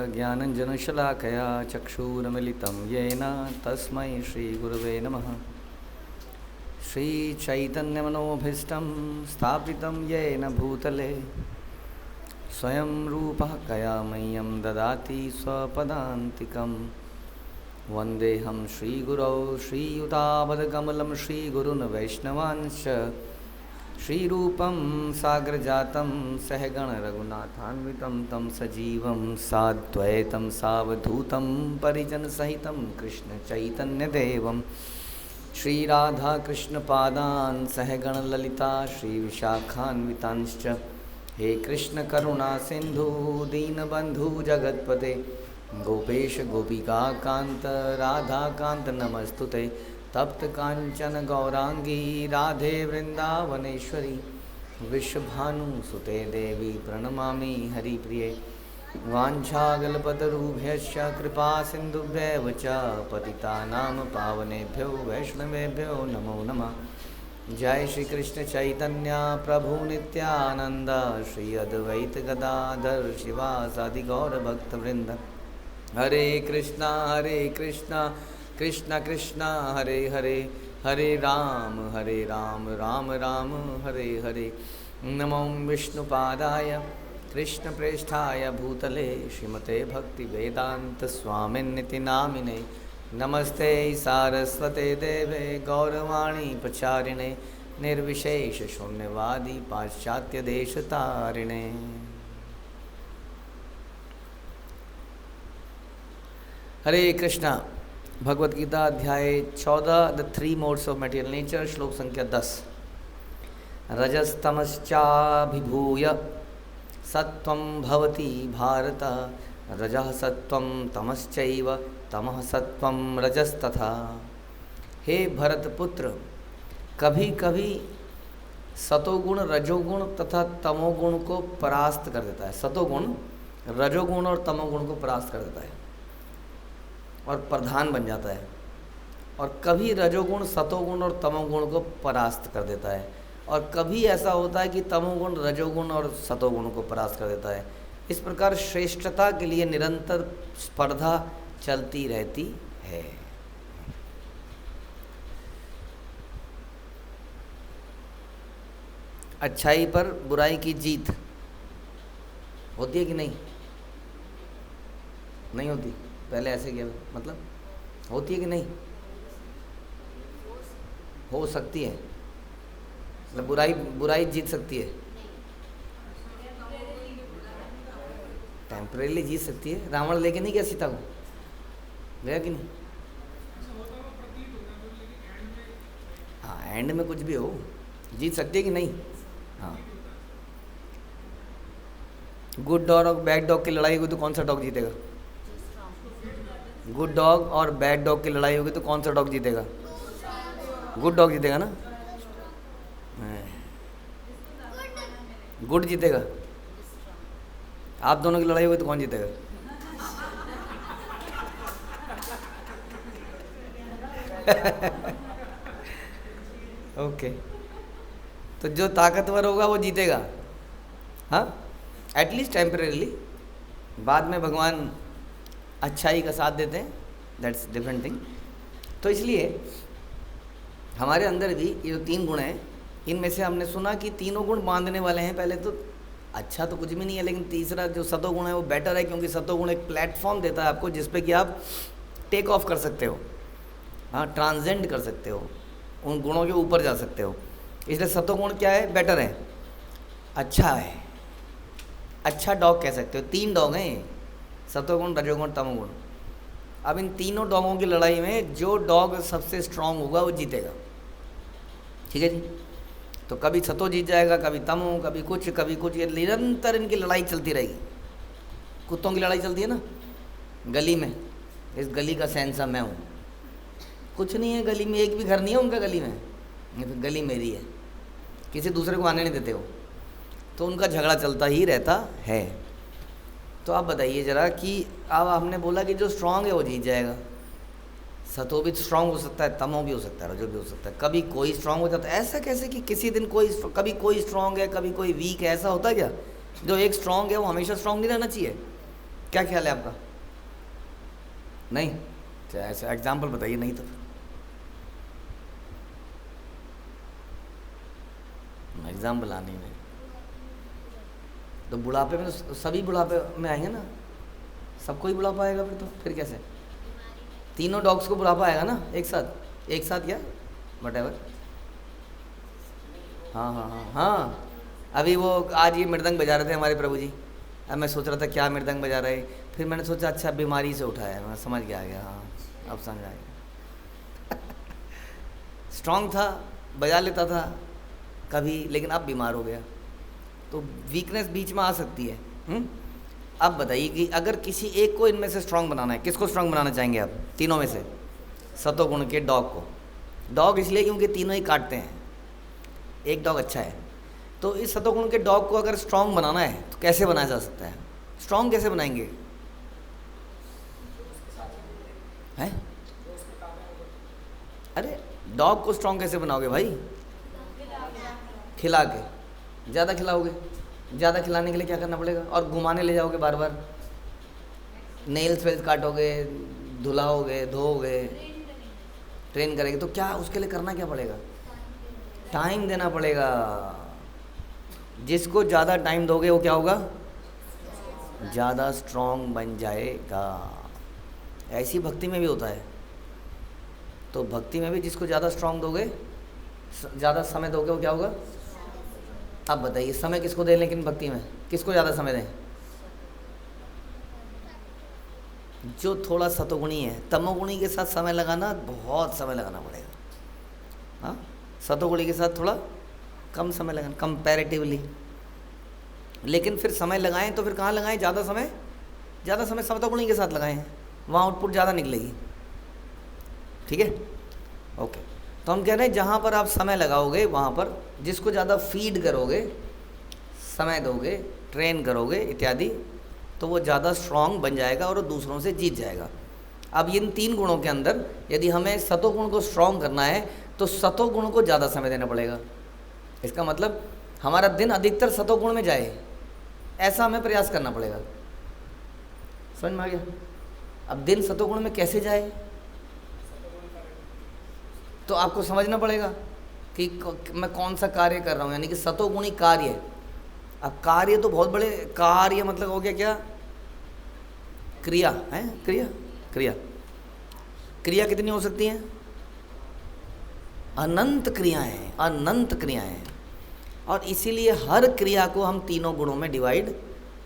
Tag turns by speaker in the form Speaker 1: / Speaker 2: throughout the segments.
Speaker 1: ज्ञानञ्जनशलाकया चक्षुरुन्मिलितं येन तस्मै श्रीगुरवे नमः। श्रीचैतन्यमनोभीष्टं स्थापितं येन भूतले स्वयं रूपः कया मह्यं ददाति स्वपदान्तिकं। वन्देऽहं श्रीगुरौ श्रीयुतापदकमलं श्रीगुरून् वैष्णवांश्च श्रीरूपं साग्रजातं सहगण रघुनाथान्वितं तं सजीवं साद्वैतं सावधूतं परिजनसहितं कृष्णचैतन्यदेवं श्रीराधाकृष्णपादान् सहगण ललिता श्रीविशाखान्वितांश्च। हे कृष्ण करुणा सिंधु दीनबंधु जगत्पते गोपेश गोपिका कांत राधा कांत नमस्तुते। तप्त कांचन गौरांगी राधे वृंदावनेश्वरी विश्वभानुसुते देवी प्रणमामि हरिप्रिये। वाञ्छागलपतरुभ्यश्च कृपा सिन्धुभ्यैव च पतितानां पावनेभ्यो वैष्णवेभ्यो नमो नमः। जय श्री कृष्ण चैतन्य प्रभु नित्यानंद श्री अद्वैत गदाधर शिवासादि गौर भक्तवृंद। हरे कृष्णा कृष्ण कृष्ण हरे हरे हरे राम राम राम हरे हरे। नमो विष्णुपादाय कृष्ण प्रेष्ठाय भूतले श्रीमते भक्ति वेदांत स्वामिन्निति नामिने। नमस्ते सारस्वते देवे गौरवाणी प्रचारिणे निर्विशेष शून्यवादी पाश्चात्य देश तारिणे। हरे कृष्णा। भगवद गीता अध्याय 14 the 3 modes of material nature श्लोक संख्या 10। रजस्तमश्चाभिभूय सत्वं भवति भारत रजः सत्वं तमश्चैव तमः सत्वं रजस्तथा। हे भरत पुत्र, कभी कभी सतोगुण रजोगुण तथा तमोगुण को परास्त कर देता है। सतोगुण रजोगुण और तमोगुण को परास्त कर देता है और प्रधान बन जाता है, और कभी रजोगुण सतोगुण और तमोगुण को परास्त कर देता है, और कभी ऐसा होता है कि तमोगुण रजोगुण और सतोगुण को परास्त कर देता है। इस प्रकार श्रेष्ठता के लिए निरंतर स्पर्धा चलती रहती है। अच्छाई पर बुराई की जीत होती है कि नहीं? नहीं होती। पहले ऐसे क्या मतलब होती है कि नहीं? हो सकती है, मतलब बुराई जीत सकती है, टेम्परेली जीत सकती है। रावण लेके नहीं गया सीता को, गया कि नहीं? हाँ, एंड में कुछ भी हो जीत सकती है कि नहीं? हाँ। गुड डॉग और बैड डॉग की लड़ाई होगी तो कौन सा डॉग जीतेगा? गुड डॉग और बैड डॉग की लड़ाई होगी तो कौन सा डॉग जीतेगा? गुड डॉग जीतेगा ना? गुड जीतेगा। आप दोनों की लड़ाई होगी तो कौन जीतेगा? ओके, तो जो ताकतवर होगा वो जीतेगा। हाँ, एटलीस्ट टेम्परेली। बाद में भगवान अच्छाई का साथ देते हैं, दैट्स डिफरेंट थिंग। तो इसलिए हमारे अंदर भी ये जो 3 गुण हैं, इनमें से हमने सुना कि तीनों गुण बांधने वाले हैं। पहले तो अच्छा तो कुछ भी नहीं है, लेकिन तीसरा जो सतोगुण है वो बेटर है, क्योंकि सतोगुण एक प्लेटफॉर्म देता है आपको जिस पे कि आप टेक ऑफ कर सकते हो, हाँ, ट्रांसेंड कर सकते हो, उन गुणों के ऊपर जा सकते हो। इसलिए सतोगुण क्या है? बेटर है, अच्छा है, अच्छा डॉग कह सकते हो। 3 डॉग हैं, सतोगुण रजोगुण तमोगुण। अब इन तीनों डॉगों की लड़ाई में जो डॉग सबसे स्ट्रांग होगा वो जीतेगा। ठीक है जी? तो कभी सतो जीत जाएगा, कभी तमो, कभी कुछ ये निरंतर इनकी लड़ाई चलती रहेगी। कुत्तों की लड़ाई चलती है ना गली में, इस गली का सहंसा मैं हूँ। कुछ नहीं है गली में, एक भी घर नहीं है उनका गली में, तो गली मेरी है, किसी दूसरे को आने नहीं देते हो, तो उनका झगड़ा चलता ही रहता है। तो आप बताइए ज़रा कि अब हमने बोला कि जो स्ट्रांग है वो जीत जाएगा। सतो भी स्ट्रांग हो सकता है, तमो भी हो सकता है, रजो भी हो सकता है, कभी कोई स्ट्रांग हो जाता है। ऐसा कैसे कि किसी दिन कभी कोई स्ट्रांग है, कभी कोई वीक है? ऐसा होता है क्या? जो एक स्ट्रांग है वो हमेशा स्ट्रांग नहीं रहना चाहिए। क्या ख्याल है आपका? नहीं? अच्छा ऐसा एग्जाम्पल बताइए, नहीं तो एग्जाम्पल आने में तो बुढ़ापे में तो सभी बुढ़ापे में आएंगे ना, सबको ही बुढ़ापा आएगा फिर, तो फिर कैसे? तीनों डॉग्स को बुढ़ापा आएगा ना एक साथ, एक साथ क्या वटेवर। हाँ हाँ हाँ हाँ। अभी वो आज ये मृदंग बजा रहे थे हमारे प्रभु जी, अब मैं सोच रहा था क्या मृदंग बजा रहे, फिर मैंने सोचा अच्छा बीमारी से उठा है, मैं समझ गया हाँ, अब समझ आ गया। स्ट्रांग था, बजा लेता था कभी, लेकिन अब बीमार हो गया, तो वीकनेस बीच में आ सकती है। अब बताइए कि अगर किसी एक को इनमें से स्ट्रांग बनाना है, किसको स्ट्रांग बनाना चाहेंगे आप तीनों में से? सतोगुण के डॉग को। डॉग इसलिए क्योंकि तीनों ही काटते हैं, एक डॉग अच्छा है। तो इस सतोगुण के डॉग को अगर स्ट्रांग बनाना है तो कैसे बनाया जा सकता है? स्ट्रांग कैसे बनाएंगे हैं? अरे डॉग को स्ट्रांग कैसे बनाओगे भाई? खिला के। ज़्यादा खिलाओगे, ज़्यादा खिलाने के लिए क्या करना पड़ेगा? और घुमाने ले जाओगे बार बार, नेल्स वेल्स काटोगे, धुलाओगे, धोओगे, ट्रेन करेंगे, तो क्या उसके लिए करना क्या पड़ेगा? टाइम देना पड़ेगा। जिसको ज़्यादा टाइम दोगे वो क्या होगा? ज़्यादा स्ट्रांग बन जाएगा। ऐसी भक्ति में भी होता है। तो भक्ति में भी जिसको ज़्यादा स्ट्रांग दोगे, ज़्यादा समय दोगे, वो क्या होगा? अब बताइए समय किसको दें, लेकिन भक्ति में किसको ज़्यादा समय दें? जो थोड़ा सतोगुणी है। तमोगुणी के साथ समय लगाना, बहुत समय लगाना पड़ेगा। हाँ, सतोगुणी के साथ थोड़ा कम समय लगाना कंपैरेटिवली। लेकिन फिर समय लगाएं तो फिर कहाँ लगाएं? ज़्यादा समय सतोगुणी के साथ लगाएं, वहाँ आउटपुट ज़्यादा निकलेगी। ठीक है, ओके। तो हम कह रहे हैं जहाँ पर आप समय लगाओगे, वहाँ पर जिसको ज़्यादा फीड करोगे, समय दोगे, ट्रेन करोगे इत्यादि, तो वो ज़्यादा स्ट्रांग बन जाएगा और वो दूसरों से जीत जाएगा। अब इन तीन गुणों के अंदर यदि हमें सतोगुण को स्ट्रांग करना है तो सतोगुण को ज़्यादा समय देना पड़ेगा। इसका मतलब हमारा दिन अधिकतर सतोगुण में जाए, ऐसा हमें प्रयास करना पड़ेगा। समझ में आ गया? अब दिन सतोगुण में कैसे जाए, तो आपको समझना पड़ेगा कि मैं कौन सा कार्य कर रहा हूँ, यानी कि सतोगुणी कार्य। अब कार्य तो बहुत बड़े, कार्य मतलब हो गया क्या? क्रिया है, क्रिया कितनी हो सकती हैं? अनंत क्रियाएं। और इसीलिए हर क्रिया को हम तीनों गुणों में डिवाइड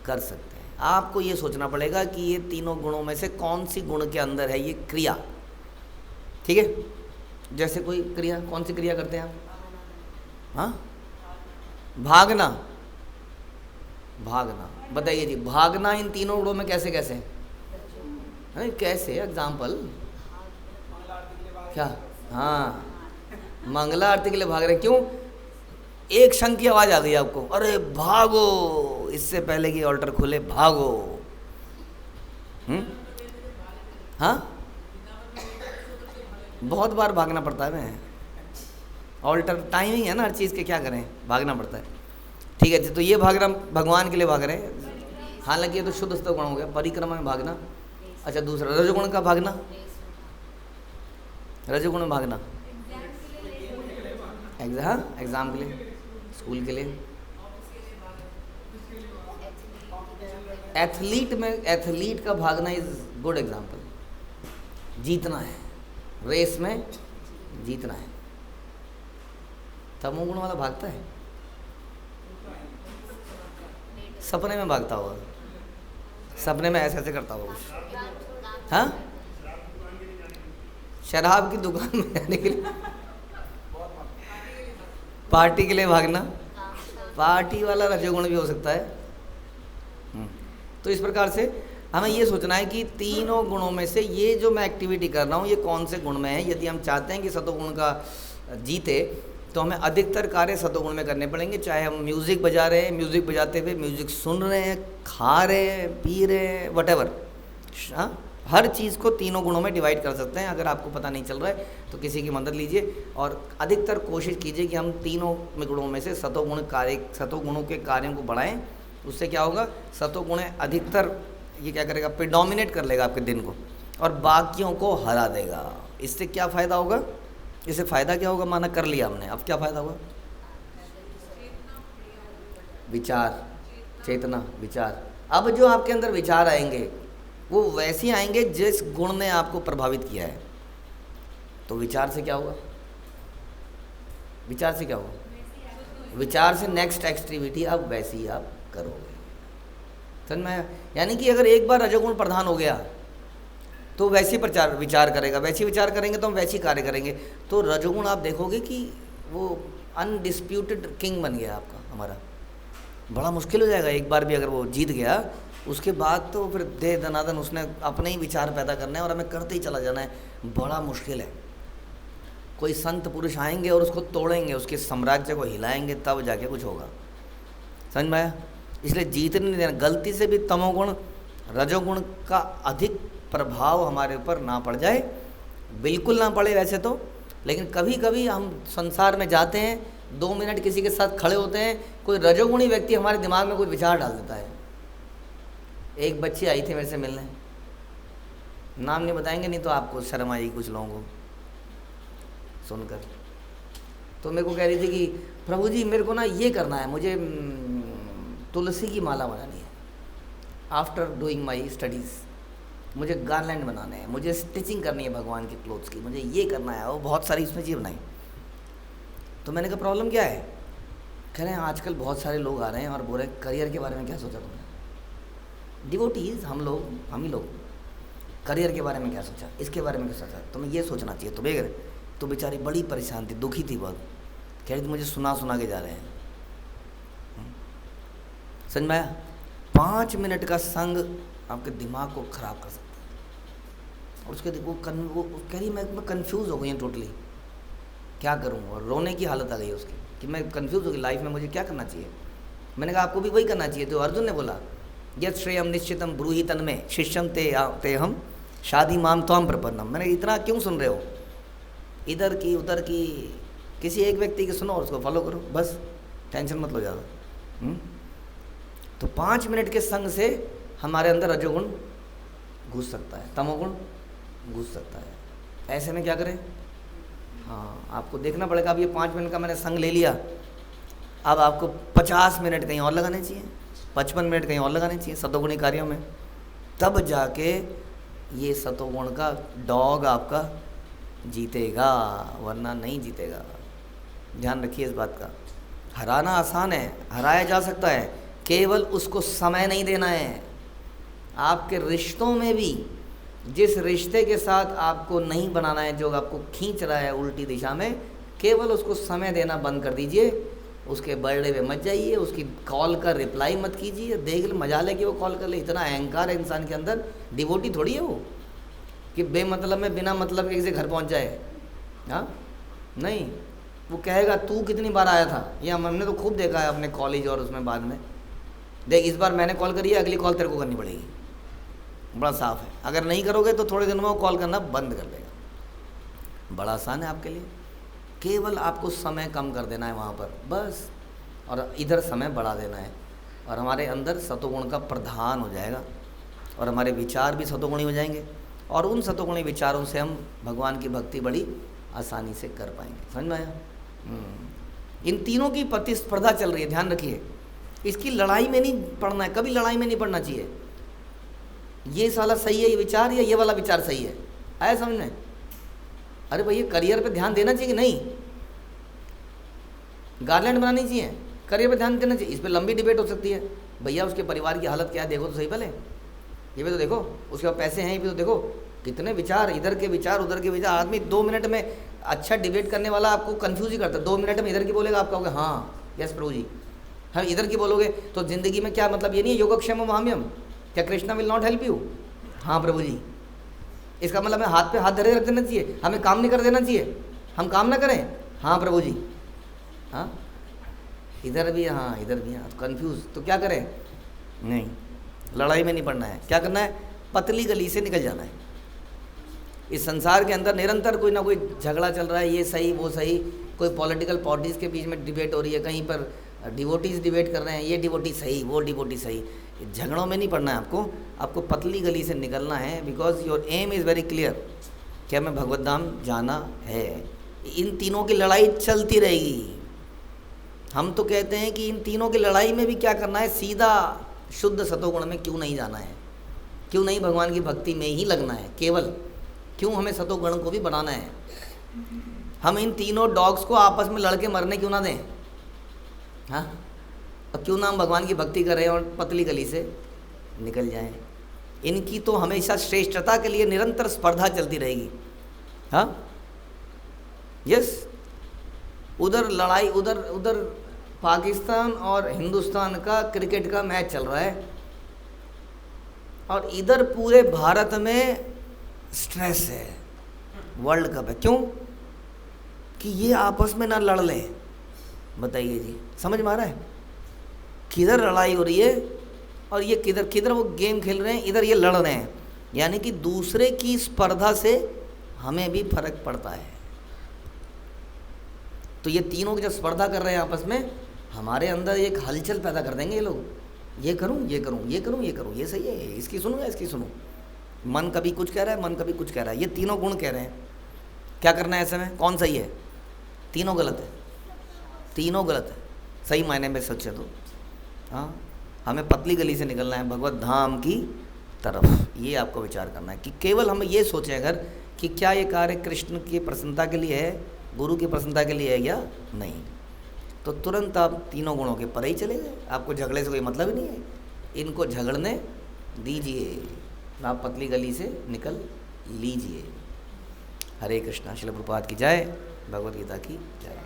Speaker 1: कर सकते हैं। आपको ये सोचना पड़ेगा कि ये तीनों गुणों में से कौन सी गुण के अंदर है ये क्रिया। ठीक है, जैसे कोई क्रिया, कौन सी क्रिया करते हैं आप? हाँ, भागना। बताइए जी, भागना इन तीनों गुणों में कैसे कैसे है? कैसे? एग्जाम्पल क्या? हाँ, मंगला आरती के लिए भाग रहे। क्यों? एक शंख की आवाज़ आ गई आपको, अरे भागो, इससे पहले कि ऑल्टर खुले भागो। हाँ, बहुत बार भागना पड़ता है। मैं ऑल्टर टाइमिंग है ना हर चीज़ के, क्या करें, भागना पड़ता है। ठीक है, तो ये भागना भगवान के लिए भाग रहे हैं। हालांकि ये तो शुद्ध सतोगुण हो गया, परिक्रमा में भागना। अच्छा, दूसरा रजोगुण का भागना, रजोगुण में भागना एग्जाम के लिए, स्कूल के लिए। एथलीट का भागना इज गुड एग्जाम्पल। जीतना है, रेस में जीतना है। तमोगुण वाला भागता है, सपने में भागता होगा, सपने में ऐसे ऐसे करता होगा कुछ। हाँ, शराब की दुकान में जाने के लिए, पार्टी के लिए भागना, पार्टी वाला रजोगुण भी हो सकता है। तो इस प्रकार से हमें ये सोचना है कि तीनों गुणों में से ये जो मैं एक्टिविटी कर रहा हूँ ये कौन से गुण में है। यदि हम चाहते हैं कि सतोगुण का जीते तो हमें अधिकतर कार्य सतोगुण में करने पड़ेंगे। चाहे हम म्यूज़िक बजा रहे हैं, म्यूज़िक बजाते हुए म्यूज़िक सुन रहे हैं, खा रहे हैं, पी रहे हैं, वटेवर। हाँ, हर चीज़ को तीनों गुणों में डिवाइड कर सकते हैं। अगर आपको पता नहीं चल रहा है तो किसी की मदद लीजिए और अधिकतर कोशिश कीजिए कि हम तीनों गुणों में से सतोगुणों के कार्यों को बढ़ाएं। उससे क्या होगा, सतोगुण अधिकतर ये क्या करेगा, प्रिडोमिनेट कर लेगा आपके दिन को और बाकियों को हरा देगा। इससे क्या फ़ायदा होगा, इससे फ़ायदा क्या होगा, माना कर लिया हमने, अब क्या फ़ायदा होगा, विचार, चेतना, विचार। अब जो आपके अंदर विचार आएंगे वो वैसे आएंगे जिस गुण ने आपको प्रभावित किया है। तो विचार से क्या होगा, विचार से क्या होगा, विचार से नेक्स्ट एक्टिविटी अब वैसी ही आप करोगे। समझ में? यानी कि अगर एक बार रजोगुण प्रधान हो गया तो वैसे प्रचार विचार करेगा, वैसे विचार करेंगे तो हम वैसे ही कार्य करेंगे। तो रजोगुण आप देखोगे कि वो अनडिस्प्यूटेड किंग बन गया आपका, हमारा। बड़ा मुश्किल हो जाएगा एक बार भी अगर वो जीत गया, उसके बाद तो फिर दे दनादन उसने अपने ही विचार पैदा करने हैं और हमें करते ही चला जाना है। बड़ा मुश्किल है। कोई संत पुरुष आएंगे और उसको तोड़ेंगे, उसके साम्राज्य को हिलाएंगे, तब जाके कुछ होगा। समझ में आया? इसलिए जीतने नहीं देना। गलती से भी तमोगुण रजोगुण का अधिक प्रभाव हमारे ऊपर ना पड़ जाए, बिल्कुल ना पड़े वैसे तो, लेकिन कभी कभी हम संसार में जाते हैं, 2 मिनट किसी के साथ खड़े होते हैं, कोई रजोगुणी व्यक्ति हमारे दिमाग में कोई विचार डाल देता है। एक बच्ची आई थी मेरे से मिलने, नाम नहीं बताएंगे नहीं तो आपको शर्म आएगी कुछ लोगों को सुनकर। तो मेरे को कह रही थी कि प्रभु जी मेरे को ना ये करना है, मुझे तुलसी की माला बनानी है आफ्टर डूइंग माई स्टडीज़, मुझे गारलैंड बनाने हैं, मुझे स्टिचिंग करनी है भगवान के क्लोथ्स की, मुझे ये करना है। वो बहुत सारी इसमें चीज़ बनाई। तो मैंने कहा प्रॉब्लम क्या है? कह रहे हैं आजकल बहुत सारे लोग आ रहे हैं और बोल रहे करियर के बारे में क्या सोचा तुमने? डिवोटीज हम ही लोग करियर के बारे में क्या सोचा, इसके बारे में क्या सोचा, तुम्हें ये सोचना चाहिए तुम्हें। तो बेचारी बड़ी परेशान थी, दुखी थी बहुत, कह रही थी मुझे सुना के जा रहे हैं। समझ में आया? 5 मिनट का संग आपके दिमाग को खराब कर सकता है। और उसके वो कह रही मैं कंफ्यूज हो गई हूँ टोटली, क्या करूँ, और रोने की हालत आ गई उसकी कि मैं कंफ्यूज हो गई लाइफ में, मुझे क्या करना चाहिए। मैंने कहा आपको भी वही करना चाहिए। तो अर्जुन ने बोला यद श्रेयम निश्चितम ब्रूहि तन्मे शिष्यम ते हम शादी माम त्वाम प्रपन्नम। मैंने इतना क्यों सुन रहे हो, इधर की उधर की, किसी एक व्यक्ति की सुनो और उसको फॉलो करो, बस टेंशन मत लो ज़्यादा। तो 5 मिनट के संग से हमारे अंदर रजोगुण घुस सकता है, तमोगुण घुस सकता है। ऐसे में क्या करें? हाँ, आपको देखना पड़ेगा। अब ये 5 मिनट का मैंने संग ले लिया, अब आपको 50 मिनट कहीं और लगाने चाहिए, 55 मिनट कहीं और लगाने चाहिए सतोगुणी कार्यों में, तब जाके ये सतोगुण का डॉग आपका जीतेगा, वरना नहीं जीतेगा। ध्यान रखिए इस बात का। हराना आसान है, हराया जा सकता है, केवल उसको समय नहीं देना है। आपके रिश्तों में भी जिस रिश्ते के साथ आपको नहीं बनाना है, जो आपको खींच रहा है उल्टी दिशा में, केवल उसको समय देना बंद कर दीजिए। उसके बर्थडे पे मत जाइए, उसकी कॉल का रिप्लाई मत कीजिए, देख ले मजा ले कि वो कॉल कर ले। इतना अहंकार है इंसान के अंदर, डिवोटी थोड़ी है वो कि बेमतलब में बिना मतलब के किसी घर पहुंच जाए। हाँ नहीं, वो कहेगा तू कितनी बार आया था, ये हमने तो खूब देखा है अपने कॉलेज और उसमें बाद में। देख इस बार मैंने कॉल करी है, अगली कॉल तेरे को करनी पड़ेगी। बड़ा साफ है, अगर नहीं करोगे तो थोड़े दिन में वो कॉल करना बंद कर देगा। बड़ा आसान है आपके लिए, केवल आपको समय कम कर देना है वहाँ पर बस, और इधर समय बढ़ा देना है, और हमारे अंदर सतोगुण का प्रधान हो जाएगा और हमारे विचार भी सतोगुणी हो जाएंगे, और उन सतोगुणी विचारों से हम भगवान की भक्ति बड़ी आसानी से कर पाएंगे। समझ में आया? इन तीनों की प्रतिस्पर्धा चल रही है, ध्यान रखिए। इसकी लड़ाई में नहीं पड़ना है, कभी लड़ाई में नहीं पड़ना चाहिए। ये साला सही है ये विचार, या ये वाला विचार सही है, आया समझ में? अरे भैया करियर पे ध्यान देना चाहिए कि नहीं? गारलैंड बनानी चाहिए, करियर पे ध्यान देना चाहिए। इस पर लंबी डिबेट हो सकती है। भैया उसके परिवार की हालत क्या है देखो तो सही, पहले ये भी तो देखो, उसके पास पैसे हैं ये भी तो देखो, कितने विचार, इधर के विचार उधर के विचार। आदमी 2 मिनट में अच्छा डिबेट करने वाला आपको कंफ्यूज ही करता है। 2 मिनट में इधर की बोलेगा, आप कहोगे हाँ यस प्रभु जी, हाँ इधर की बोलोगे तो ज़िंदगी में क्या मतलब, ये नहीं है योगक्षेम महाम्यम, क्या Krishna will not help you? हाँ प्रभु जी, इसका मतलब हमें हाथ पे हाथ धरे रख देना चाहिए, हमें काम नहीं कर देना चाहिए, हम काम ना करें? हाँ प्रभु जी, हाँ इधर भी हाँ इधर भी हाँ, कंफ्यूज। तो क्या करें? नहीं, लड़ाई में नहीं पड़ना है। क्या करना है? पतली गली से निकल जाना है। इस संसार के अंदर निरंतर कोई ना कोई झगड़ा चल रहा है, ये सही वो सही, कोई पॉलिटिकल पार्टीज़ के बीच में डिबेट हो रही है, कहीं पर डिवोटीज डिबेट कर रहे हैं, ये डिवोटी सही वो डिवोटी सही। झगड़ों में नहीं पड़ना है आपको, आपको पतली गली से निकलना है, because your aim is very clear कि हमें भगवत धाम जाना है। इन तीनों की लड़ाई चलती रहेगी। हम तो कहते हैं कि इन तीनों की लड़ाई में भी क्या करना है, सीधा शुद्ध सतोगुण में क्यों नहीं जाना है, क्यों नहीं भगवान की भक्ति में ही लगना है केवल, क्यों हमें सतोगुण को भी बनाना है। हम इन तीनों डॉग्स को आपस में लड़के मरने क्यों ना दें, हाँ, और क्यों ना हम भगवान की भक्ति करें और पतली गली से निकल जाएं। इनकी तो हमेशा श्रेष्ठता के लिए निरंतर स्पर्धा चलती रहेगी। हाँ, यस, उधर लड़ाई, उधर पाकिस्तान और हिंदुस्तान का क्रिकेट का मैच चल रहा है और इधर पूरे भारत में स्ट्रेस है, वर्ल्ड कप है। क्यों? कि ये आपस में ना लड़ लें। बताइए जी, समझ में आ रहा है? किधर लड़ाई हो रही है और ये किधर वो गेम खेल रहे हैं, इधर ये लड़ रहे हैं। यानी कि दूसरे की स्पर्धा से हमें भी फर्क पड़ता है। तो ये तीनों की जब स्पर्धा कर रहे हैं आपस में, हमारे अंदर एक हलचल पैदा कर देंगे ये लोग, ये करूं, ये करूं, ये करूं, ये करूं, ये सही है, इसकी सुनूं या इसकी सुनूं। मन कभी कुछ कह रहा है, मन कभी कुछ कह रहा है। ये तीनों गुण कह रहे हैं, क्या करना है ऐसे में, कौन सही है? तीनों गलत है, तीनों गलत है सही मायने में सोचे तो। हाँ, हमें पतली गली से निकलना है भगवत धाम की तरफ। ये आपको विचार करना है कि केवल हम ये सोचें अगर कि क्या ये कार्य कृष्ण की प्रसन्नता के लिए है, गुरु की प्रसन्नता के लिए है या नहीं, तो तुरंत आप तीनों गुणों के परे ही चले गए। आपको झगड़े से कोई मतलब ही नहीं है, इनको झगड़ने दीजिए, आप पतली गली से निकल लीजिए। हरे कृष्णा। श्रील प्रभुपाद की जय, भगवद गीता की जय।